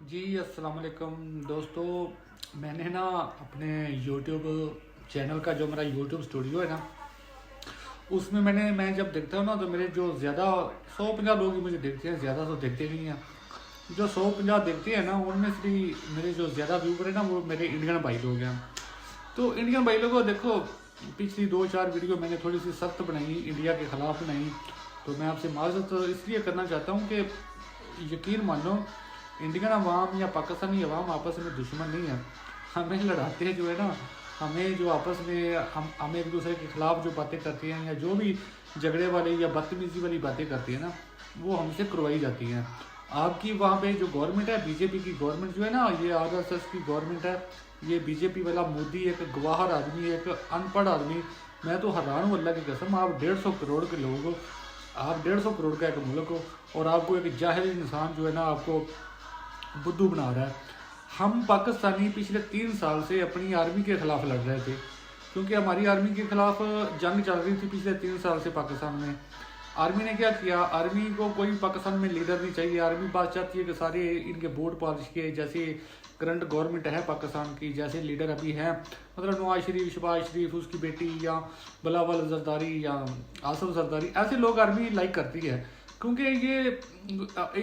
जी अस्सलाम वालेकुम दोस्तों। मैंने ना अपने यूट्यूब चैनल का जो मेरा यूट्यूब स्टूडियो है ना, उसमें मैं जब देखता हूँ ना तो मेरे जो ज़्यादा 150 लोग ही मुझे देखते हैं, ज़्यादा तो देखते नहीं हैं। जो 150 देखते हैं ना उनमें से भी मेरे जो ज़्यादा व्यूवर है ना वो मेरे इंडियन भाई लोग हैं। तो इंडियन भाई लोगों देखो, पिछली 2-4 वीडियो मैंने थोड़ी सी सख्त बनाई, इंडिया के ख़िलाफ़ बनाई। तो मैं आपसे माज़रत इसलिए करना चाहता हूँ कि यकीन मानो, इंडियन अवाम या पाकिस्तानी अवाम आपस में दुश्मन नहीं है। हमें लड़ाते हैं जो है ना, हमें जो आपस में हम एक दूसरे के खिलाफ जो बातें करते हैं या जो भी झगड़े वाली या बदतमीज़ी वाली बातें करते हैं ना, वो हमसे करवाई जाती हैं। आपकी वहाँ पे जो गवर्नमेंट है, बीजेपी की गवर्नमेंट जो है ना, ये आरएसएस की गवर्नमेंट है। ये बीजेपी वाला मोदी एक गवाहर आदमी, एक अनपढ़ आदमी। मैं तो हैरान हूँ अल्लाह की कसम, आप 150 करोड़ के लोग हो, आप 150 करोड़ का एक मुल्क हो और आपको एक जाहिल इंसान जो है ना आपको बुद्धू बना रहा है। हम पाकिस्तानी पिछले 3 साल से अपनी आर्मी के खिलाफ लड़ रहे थे, क्योंकि हमारी आर्मी के खिलाफ जंग चल रही थी पिछले 3 साल से पाकिस्तान में। आर्मी ने क्या किया, आर्मी को कोई पाकिस्तान में लीडर नहीं चाहिए। आर्मी बात चाहती है कि सारे इनके बोर्ड पॉलिश के जैसे करंट गवर्नमेंट है पाकिस्तान की, जैसे लीडर अभी हैं, मतलब नवाज शरीफ, शहबाज शरीफ, उसकी बेटी, या बिलावल जरदारी या आसफ जरदारी, ऐसे लोग आर्मी लाइक करती है। क्योंकि ये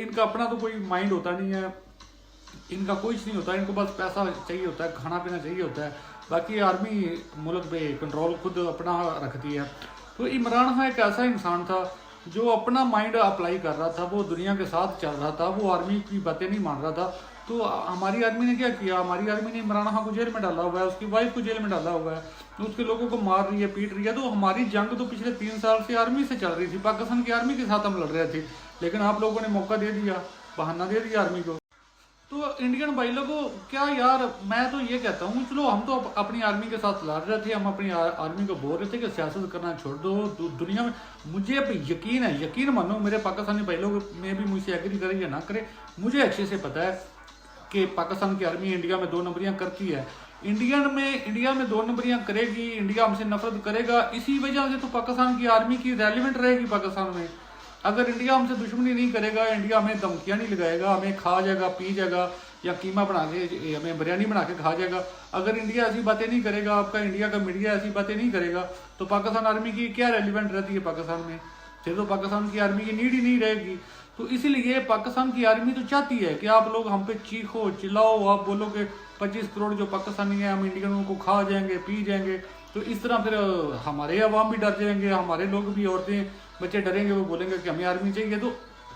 इनका अपना तो कोई माइंड होता नहीं है, इनका कुछ नहीं होता, इनको बस पैसा चाहिए होता है, खाना पीना चाहिए होता है। बाकी आर्मी मुल्क पे कंट्रोल खुद अपना रखती है। तो इमरान खान एक ऐसा इंसान था जो अपना माइंड अप्लाई कर रहा था, वो दुनिया के साथ चल रहा था, वो आर्मी की बातें नहीं मान रहा था। तो हमारी आर्मी ने क्या किया, हमारी आर्मी ने इमरान खान को जेल में डाला हुआ है, उसकी वाइफ को जेल में डाला हुआ है, उसके लोगों को मार रही है, पीट रही है। तो हमारी जंग तो पिछले 3 साल से आर्मी से चल रही थी, पाकिस्तान की आर्मी के साथ हम लड़ रहे थे। लेकिन आप लोगों ने मौका दे दिया, बहाना दे दिया आर्मी को। तो इंडियन भाई लोगों क्या यार, मैं तो ये कहता हूँ चलो, हम तो अपनी आर्मी के साथ लड़ रहे थे, हम अपनी आर्मी को बोल रहे थे कि सियासत करना छोड़ दो दुनिया में। मुझे अब यकीन है, यकीन मानो, मेरे पाकिस्तानी भाई लोग में भी मुझसे एग्री करे या ना करे, मुझे अच्छे से पता है कि पाकिस्तान की आर्मी इंडिया में 2 नंबरियां करती है। इंडिया में 2 नंबरियां करेगी, इंडिया हमसे नफरत करेगा, इसी वजह से तो पाकिस्तान की आर्मी की रेलिवेंट रहेगी पाकिस्तान में। अगर इंडिया हमसे दुश्मनी नहीं करेगा, इंडिया हमें धमकियां नहीं लगाएगा, हमें खा जाएगा, पी जाएगा, या कीमा बना के हमें बिरयानी बना के खा जाएगा, अगर इंडिया ऐसी बातें नहीं करेगा, आपका इंडिया का मीडिया ऐसी बातें नहीं करेगा, तो पाकिस्तान आर्मी की क्या रेलिवेंट रहती है पाकिस्तान में? फिर तो पाकिस्तान की आर्मी की नीड ही नहीं रहेगी। तो इसीलिए पाकिस्तान की आर्मी तो चाहती है कि आप लोग हम पे चीखो चिल्लाओ, आप बोलो कि 25 करोड़ जो पाकिस्तानी है हम इंडियनों को खा जाएंगे, पी जाएंगे। तो इस तरह फिर हमारे अवाम भी डर जाएंगे, हमारे लोग भी, औरतें बच्चे डरेंगे, वो बोलेंगे कि हमें आर्मी चाहिए। तो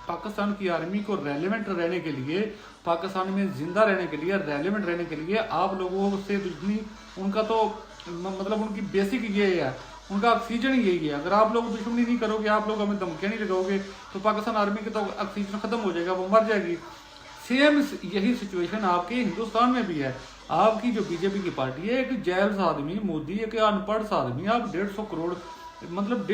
पाकिस्तान की आर्मी को रेलिवेंट रहने के लिए, पाकिस्तान में जिंदा रहने के लिए, रेलिवेंट रहने के लिए आप लोगों से दुश्मनी, उनका तो मतलब उनकी बेसिक ये है, उनका ऑक्सीजन यही है। अगर आप लोग दुश्मनी नहीं करोगे, आप लोग हमें धमकियां नहीं लगाओगे, तो पाकिस्तान आर्मी का तो ऑक्सीजन खत्म हो जाएगा, वो मर जाएगी। सेम यही सिचुएशन आपके हिंदुस्तान में भी है। आपकी जो बीजेपी की पार्टी है, एक जैल सा आदमी मोदी, एक अनपढ़ सा आदमी, आप 150 करोड़, मतलब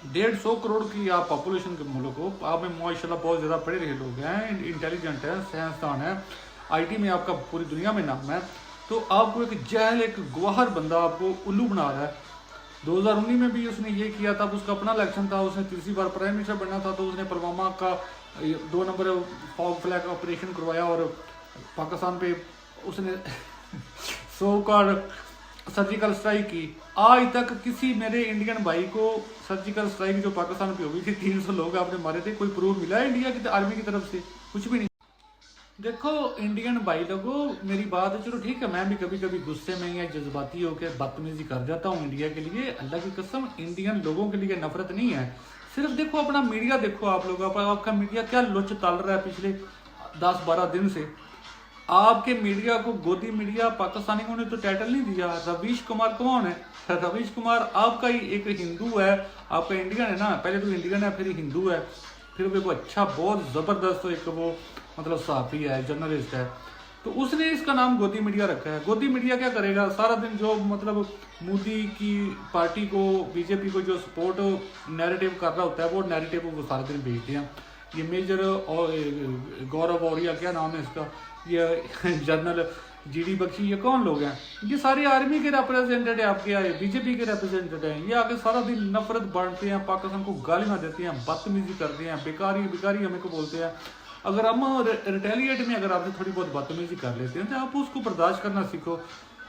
150 करोड़ की आप पॉपुलेशन के मुल्क हो, आप में माशाल्लाह बहुत ज़्यादा पढ़े लिखे लोग हैं, इंटेलिजेंट हैं, साइंसदान है, आईटी में आपका पूरी दुनिया में नाम है। तो आपको एक जहल, एक गवाहर बंदा आपको उल्लू बना रहा है। 2019 में भी उसने ये किया था, उसका अपना इलेक्शन था, उसने तीसरी बार प्राइम मिनिस्टर बनना था, तो उसने पुलवामा का 2 नंबर फॉग फ्लैग ऑपरेशन करवाया और पाकिस्तान पे उसने सो कार सर्जिकल स्ट्राइक की। आज तक किसी मेरे इंडियन भाई को सर्जिकल स्ट्राइक जो पाकिस्तान पे हुई थी, 300 लोग आपने मारे थे, कोई प्रूफ मिला है इंडिया की आर्मी की तरफ से? कुछ भी नहीं। देखो इंडियन भाई लोगों, मेरी बात है, चलो ठीक है, मैं भी कभी कभी गुस्से में या जज्बाती होकर बदतमीजी कर जाता हूँ इंडिया के लिए। अल्लाह की कसम, इंडियन लोगों के लिए नफरत नहीं है। सिर्फ देखो अपना मीडिया, देखो आप लोग, आपका मीडिया क्या लुच तल रहा है पिछले 10-12 दिन से। आपके मीडिया को गोदी मीडिया पाकिस्तानियों ने तो टाइटल नहीं दिया। रवीश कुमार कौन है? रवीश कुमार आपका ही एक हिंदू है, आपका इंडियन है ना, पहले तो इंडियन है फिर हिंदू है, फिर वो अच्छा बहुत ज़बरदस्त एक वो मतलब सहाफ़ी है, जर्नलिस्ट है। तो उसने इसका नाम गोदी मीडिया रखा है। गोदी मीडिया क्या करेगा सारा दिन? जो मतलब मोदी की पार्टी को, बीजेपी को जो सपोर्ट नैरेटिव कर रहा होता है, वो नैरेटिव वो सारा दिन भेजते हैं। ये मेजर और गौरव और या क्या नाम है इसका, ये जनरल जीडी बख्शी, ये कौन लोग हैं? ये सारे आर्मी के रिप्रेजेंटेटिव आपके आए, बीजेपी के रिप्रेजेंटेटिव हैं। ये आगे सारा दिन नफरत बांटते हैं, पाकिस्तान को गालियां देते हैं, बदतमीजी करते हैं, बेकारी बेकारी हमें को बोलते हैं। अगर हम रिटेलिएट में अगर आपसे थोड़ी बहुत बदतमीजी कर लेते हैं तो आप उसको बर्दाश्त करना सीखो।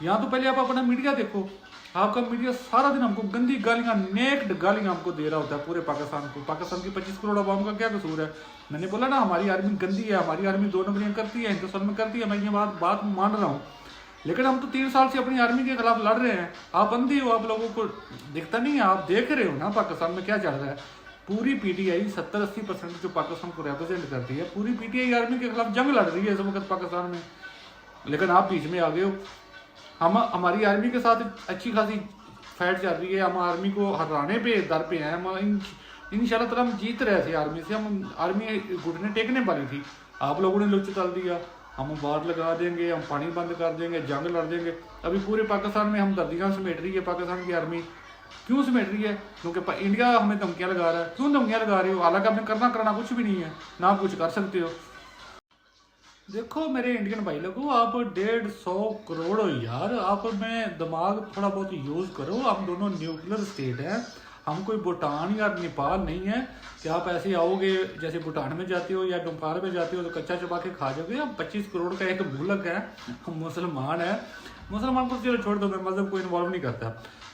यहाँ तो पहले आप अपना मीडिया देखो, आपका मीडिया सारा दिन हमको गंदी गालियाँ, नेक्ड गालियाँ हमको दे रहा होता है पूरे पाकिस्तान को। पाकिस्तान की 25 करोड़ आवाम का क्या कसूर है? मैंने बोला ना हमारी आर्मी गंदी है, हमारी आर्मी 2 नंबरियाँ करती है, हिंदुस्तान में करती है, मैं ये बात मान रहा हूँ। लेकिन हम तो 3 साल से अपनी आर्मी के खिलाफ लड़ रहे हैं। आप अंधी हो, आप लोगों को दिखता नहीं है, आप देख रहे हो ना पाकिस्तान में क्या चल रहा है। पूरी पीटीआई 70-80% जो पाकिस्तान को रिप्रेजेंट करती है, पूरी पीटीआई आर्मी के खिलाफ जंग लड़ रही है इस वक्त पाकिस्तान में। लेकिन आप बीच में आ गए हो। हमारी आर्मी के साथ अच्छी खासी फाइट चल रही है, हम आर्मी को हराने पे दर पे हैं। हम इंशाल्लाह ताला हम जीत रहे थे आर्मी से, हम आर्मी घुटने टेकने वाली थी, आप लोगों ने लुच चल दिया। हम बाढ़ लगा देंगे, हम पानी बंद कर देंगे, जंग लड़ देंगे। अभी पूरे पाकिस्तान में हम दर्दियाँ समेट रही है पाकिस्तान की आर्मी। क्यों समेट रही है? क्योंकि इंडिया हमें धमकियाँ लगा रहा है। क्यों धमकियाँ लगा रही हो? हालांकि आपने करना कुछ भी नहीं है ना, आप कुछ कर सकते हो। देखो मेरे इंडियन भाई लोगों, आप 150 करोड़ हो यार, आप में दिमाग थोड़ा बहुत यूज़ करो। हम दोनों न्यूक्लियर स्टेट हैं, हम कोई भूटान या नेपाल नहीं है कि आप ऐसे आओगे जैसे भूटान में जाते हो या नेपाल में जाते हो तो कच्चा चबा के खा जाओगे। हम 25 करोड़ का एक मुल्क है, हम मुसलमान है। मुसलमान को चलो छोड़ दो, मैं मजहब को इन्वॉल्व नहीं करता,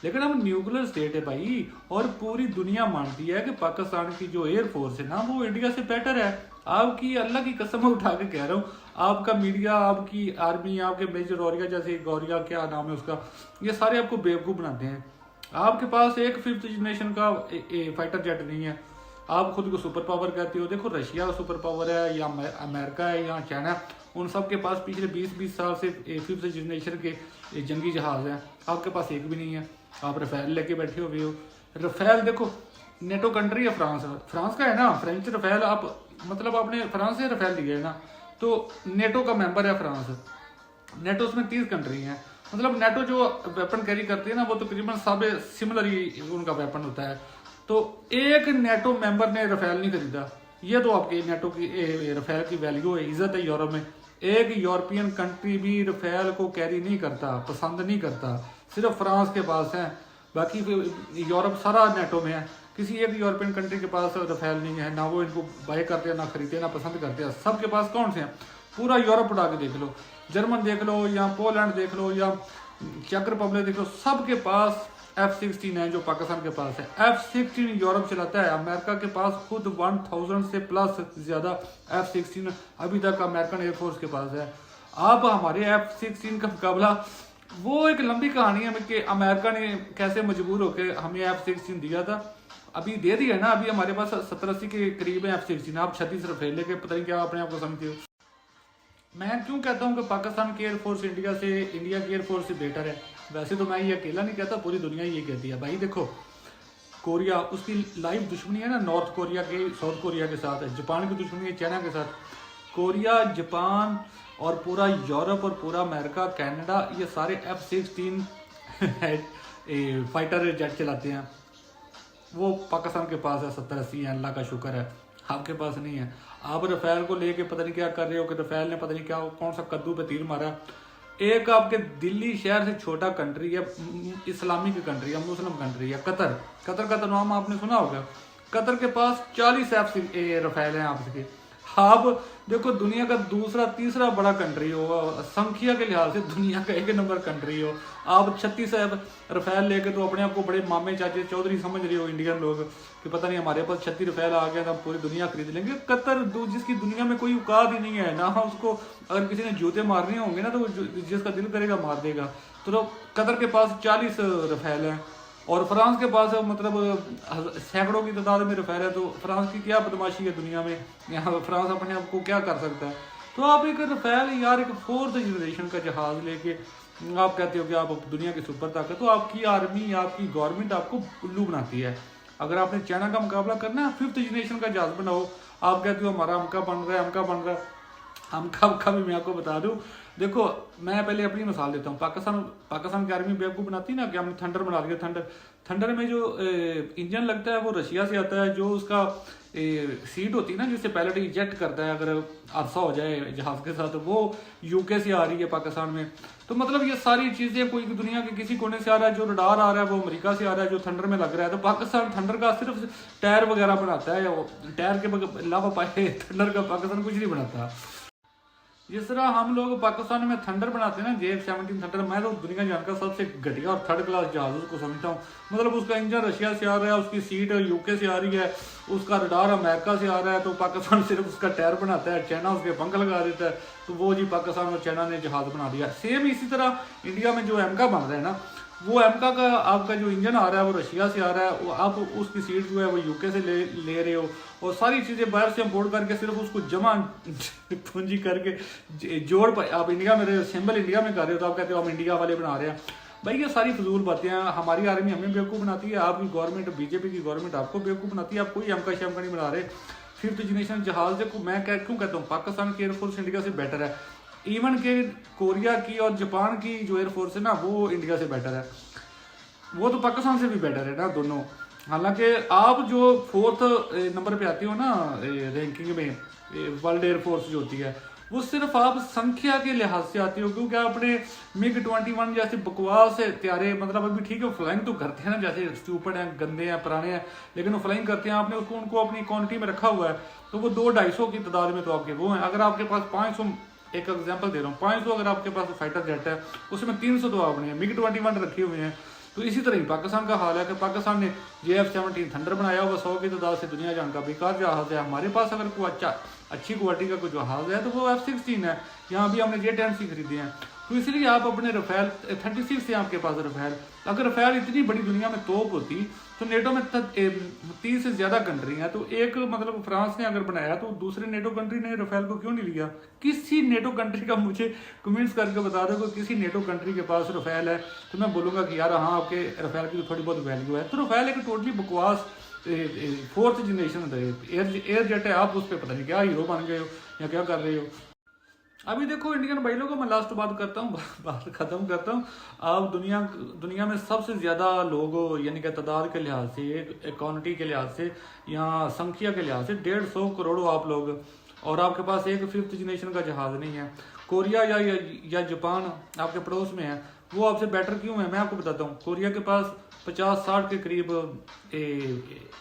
लेकिन हम न्यूक्लियर स्टेट है भाई। और पूरी दुनिया मानती है कि पाकिस्तान की जो एयरफोर्स है ना वो इंडिया से बेटर है। आपकी अल्लाह की कसम उठा के कह रहा हूँ, आपका मीडिया, आपकी आर्मी, आपके मेजर गौरिया, जैसे गौरिया क्या नाम है उसका, ये सारे आपको बेवकूफ़ बनाते हैं। आपके पास एक 5th जनरेशन का फाइटर जेट नहीं है। आप खुद को सुपर पावर कहते हो। देखो रशिया सुपर पावर है या अमेरिका है या चाइना, उन सब के पास पिछले 20 साल से 5th जनरेशन के जंगी जहाज़ हैं। आपके पास एक भी नहीं है। आप रफेल लेके बैठे हुए हो। रफेल देखो, नेटो कंट्री है फ्रांस का है ना, फ्रेंच रफेल। आप मतलब आपने फ्रांस से रफेल लिया है ना, तो नेटो का मेंबर है फ्रांस। नेटो उसमें 30 कंट्री हैं। मतलब नेटो जो वेपन कैरी करती है ना वो तकरीबन सब सिमिलर ही उनका वेपन होता है। तो एक नेटो मेंबर ने रफेल नहीं खरीदा। ये तो आपके नेटो की रफेल की वैल्यू है, इज्जत है यूरोप में। एक यूरोपियन कंट्री भी रफेल को कैरी नहीं करता, पसंद नहीं करता, सिर्फ फ्रांस के पास है। बाकी यूरोप सारा नेटो में है, किसी एक यूरोपियन कंट्री के पास रफेल नहीं है। ना वो इनको बाय करते हैं, ना खरीदते, ना पसंद करते हैं। सबके पास कौन से हैं? पूरा यूरोप उड़ा के देख लो, जर्मन देख लो या पोलैंड देख लो या चेक रिपब्लिक देख लो, सबके पास F-16 है जो पाकिस्तान के पास है। F-16 यूरोप चलाता है। अमेरिका के पास खुद 1000 से प्लस ज्यादा F-16 अभी तक अमेरिकन एयरफोर्स के पास है। आप हमारे F-16 का मुकाबला, वो एक लंबी कहानी है कि अमेरिका ने कैसे मजबूर होकर हमें F-16 दिया था। अभी दे दिया ना, अभी हमारे पास 70-80 के करीब है F-16। आप 36 रफेल लेके पता नहीं क्या अपने आप को समझते हो। मैं क्यों कहता हूँ कि पाकिस्तान की एयरफोर्स इंडिया की एयरफोर्स से बेटर है? वैसे तो मैं ये अकेला नहीं कहता, पूरी दुनिया ये कहती है। भाई देखो, कोरिया, उसकी लाइव दुश्मनी है ना नॉर्थ कोरिया के, साउथ कोरिया के साथ है। जापान की दुश्मनी है चाइना के साथ। कोरिया, जापान और पूरा यूरोप और पूरा अमेरिका, कनाडा, ये सारे F-16 फाइटर जेट चलाते हैं। वो पाकिस्तान के पास है, 70-80 है, अल्लाह का शुक्र है। आपके पास नहीं है। आप रफेल को लेके पता नहीं क्या कर रहे हो कि रफेल ने पता नहीं क्या कौन सा कद्दू पे तीर मारा। एक आपके दिल्ली शहर से छोटा कंट्री है, इस्लामिक कंट्री है, मुस्लिम कंट्री है, कतर का तो नाम आपने सुना होगा। कतर के पास 40 रफेल हैं आपके। आप देखो, दुनिया का दूसरा तीसरा बड़ा कंट्री हो, संख्या के लिहाज से दुनिया का 1 नंबर कंट्री हो, आप 36 रफेल लेके तो अपने आप को बड़े मामे चाचे चौधरी समझ रहे हो इंडियन लोग कि पता नहीं हमारे पास 36 रफेल आ गया तो हम पूरी दुनिया खरीद लेंगे। कतर जिसकी दुनिया में कोई औकात ही नहीं है ना, उसको अगर किसी ने जूते मारने होंगे ना तो जिसका दिल करेगा मार देगा। तो कतर के पास 40 रफेल हैं और फ्रांस के पास मतलब सैकड़ों की तादाद में रफेल है। तो फ्रांस की क्या बदमाशी है दुनिया में, यहाँ फ्रांस अपने आप को क्या कर सकता है? तो आप एक रफेल यार, एक 4th जनरेशन का जहाज लेके आप कहते हो कि आप दुनिया की सुपर ताकत। तो आपकी आर्मी, आपकी गवर्नमेंट आपको उल्लू बनाती है। अगर आपने चाइना का मुकाबला करना है, 5th जनरेशन का जहाज बनाओ। आप कहते हो हमारा अमका बन रहा है, अमका भी मैं आपको बता दूं, देखो मैं पहले अपनी मिसाल देता हूँ। पाकिस्तान पाकिस्तान की आर्मी बेवकूफ़ बनाती है ना कि हमने थंडर बना दिया। थंडर थंडर में जो इंजन लगता है वो रशिया से आता है। जो उसका सीट होती है ना जिससे पायलट इजेक्ट करता है अगर हादसा हो जाए जहाज़ के साथ, वो यूके से आ रही है पाकिस्तान में। तो मतलब ये सारी चीज़ें कोई दुनिया के किसी कोने से आ रहा है। जो रडार आ रहा है वो अमेरिका से आ रहा है जो थंडर में लग रहा है। तो पाकिस्तान थंडर का सिर्फ टायर वगैरह बनाता है, टायर के अलावा पाए थंडर का पाकिस्तान कुछ नहीं बनाता। जिस तरह हम लोग पाकिस्तान में थंडर बनाते हैं ना, JF-17 थंडर, मैं तो दुनिया जान का सबसे घटिया और थर्ड क्लास जहाज उसको समझता हूँ। मतलब उसका इंजन रशिया से आ रहा है, उसकी सीट यूके से आ रही है, उसका रडार अमेरिका से आ रहा है। तो पाकिस्तान सिर्फ उसका टायर बनाता है, चाइना उसके पंख लगा देता है। तो वो जी पाकिस्तान और चाइना ने जहाज बना दिया। सेम इसी तरह इंडिया में जो एमका बन रहा है ना, वो एमका का आपका जो इंजन आ रहा है वो रशिया से आ रहा है। वो आप उसकी सीट जो है वो यूके से ले रहे हो, और सारी चीज़ें बाहर से इम्पोर्ट करके सिर्फ उसको जमा पूंजी करके जोड़ आप इंडिया में सिंबल इंडिया में कर रहे हो। तो आप कहते हो हम इंडिया वाले बना रहे हैं। भाई ये सारी फजूल बातें हैं। हमारी आर्मी हमें बेवकूफ़ बनाती है, आपकी गवर्नमेंट बीजेपी की गवर्नमेंट आपको बेवकूफ़ बनाती है। आप कोई एमका शमका नहीं बना रहे। 5th जनरेशन जहाज देखो, मैं क्यों कहता हूँ पाकिस्तान की एयरफोर्स इंडिया से बेटर है। इवन के कोरिया की और जापान की जो एयरफोर्स है ना वो इंडिया से बेटर है, वो तो पाकिस्तान से भी बेटर है ना दोनों। हालांकि आप जो 4th नंबर पे आती हो ना रैंकिंग में, वर्ल्ड एयरफोर्स जो होती है, वो सिर्फ आप संख्या के लिहाज से आती हो, क्योंकि आपने MiG-21 जैसे बकवास त्यारे, मतलब अभी ठीक है फ्लाइंग तो करते हैं ना, जैसे स्टूपिड हैं, गंदे हैं, पुराने हैं, लेकिन वो फ्लाइंग करते हैं। आपने उसको उनको अपनी क्वांटिटी में रखा हुआ है, तो वो 200-250 की तादाद में तो आपके वो हैं। अगर आपके पास 500, एक एग्जांपल दे रहा हूँ, 500 अगर आपके पास फाइटर जेट है, उसमें 300 तो आपने MiG-21 रखे हुए हैं। तो इसी तरह ही पाकिस्तान का हाल है कि पाकिस्तान ने JF-17 थंडर बनाया हुआ 100 की तादाद से, दुनिया जान का बेकार जहाज है। हमारे पास अगर कोई अच्छी क्वालिटी का कोई जहाज है तो वो F-16 है। यहाँ भी हमने J-10C खरीदे हैं। तो इसलिए आप अपने रफेल 36 है आपके पास रफेल। अगर रफेल इतनी बड़ी दुनिया में तोप होती तो नेटो में 30 से ज़्यादा कंट्री हैं, तो एक मतलब फ्रांस ने अगर बनाया तो दूसरे नेटो कंट्री ने रफेल को क्यों नहीं लिया? किसी नेटो कंट्री का मुझे कमेंट्स करके बता दो कि किसी नेटो कंट्री के पास रफेल है, तो मैं बोलूँगा कि यार हाँ आपके रफेल की तो थोड़ी बहुत वैल्यू है। तो रफेल एक टोटली बकवास 4th जनरेशन एयर जेट है। आप उस पर पता नहीं क्या हीरो बन गए हो या क्या कर रहे हो। अभी देखो इंडियन भाई लोगों, मैं लास्ट बात करता हूँ, बात खत्म करता हूँ। आप दुनिया में सबसे ज़्यादा लोग यानी कि तादाद के लिहाज से, क्वान्टिटी के लिहाज से या संख्या के लिहाज से 150 करोड़ आप लोग, और आपके पास एक 5th जनरेशन का जहाज़ नहीं है। कोरिया या जापान आपके पड़ोस में है, वो आपसे बेटर क्यों है? मैं आपको बताता हूँ। कोरिया के पास 50-60 के करीब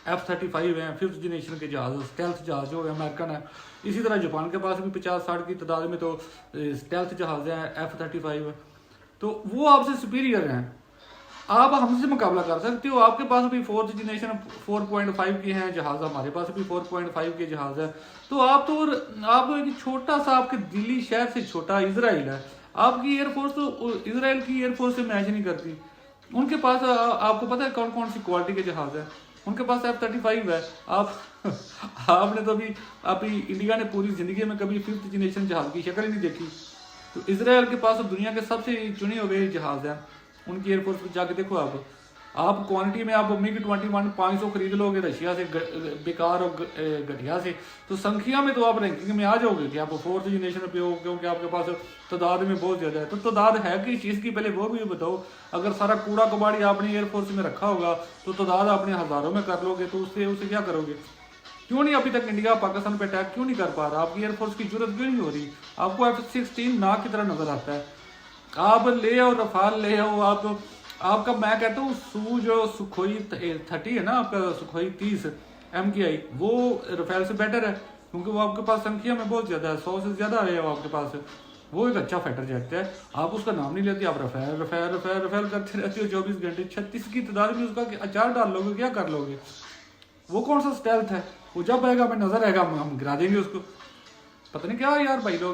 F-35 हैं, 5th जनरेशन के जहाज, स्टेल्थ जहाज जो अमेरिकन है। इसी तरह जापान के पास भी 50-60 की तादाद में तो स्टेल्थ जहाज हैं F-35, तो वो आपसे सुपीरियर हैं। आप हमसे मुकाबला कर सकते हो। आपके पास भी 4th जनरेशन 4.5 के हैं जहाज, हमारे पास भी 4.5 के जहाज है। तो आप एक छोटा सा, आपके दिल्ली शहर से छोटा इसराइल है, आपकी एयरफोर्स तो इसराइल की एयरफोर्स से मैच नहीं करती। उनके पास आपको पता है कौन कौन सी क्वालिटी के जहाज है? उनके पास F-35 है। आपने तो अभी इंडिया ने पूरी जिंदगी में कभी 5th जनरेशन जहाज की शक्ल ही नहीं देखी। तो इसराइल के पास तो दुनिया के सबसे चुने हुए जहाज हैं, उनकी एयरफोर्स पर जाके देखो। आप क्वांटिटी में आप MiG-21 500 खरीद लोगे रशिया से, बेकार और घटिया से, तो संख्या में तो आप रैंकिंग में आ जाओगे कि आप 4th जनरेशन पे हो, क्योंकि आपके पास तादाद में बहुत ज़्यादा है। तो तादाद है किस चीज़ की, पहले वो भी बताओ। अगर सारा कूड़ा कबाड़ी आपने एयरफोर्स में रखा होगा तो तादाद आपने हज़ारों में कर लोगे, तो उससे क्या करोगे? क्यों नहीं अभी तक इंडिया पाकिस्तान पे अटैक क्यों नहीं कर पा रहा? आपकी एयरफोर्स की जरूरत क्यों नहीं हो रही? आपको F-16 नाक की तरह नजर आता है। आप ले आओ, रफाल ले आओ, आपका मैं कहता हूँ जो सुखोई 30 है ना, आपका सुखोई 30 MKI, वो रफेल से बेटर है, क्योंकि वो आपके पास संख्या में बहुत ज़्यादा है, 100 से ज़्यादा है वो आपके पास। वो एक अच्छा फाइटर जेट है। आप उसका नाम नहीं लेते, आप रफेल रफेल रफेल रफेल करते रहते हो 24 घंटे। 36 की तादाद में उसका अचार डाल लोगे, क्या कर लोगे? वो कौन सा स्टेल्थ है? वो जब आएगा हमें नजर आएगा हम गिरा देंगे उसको। पता नहीं क्या यार भाई लोग।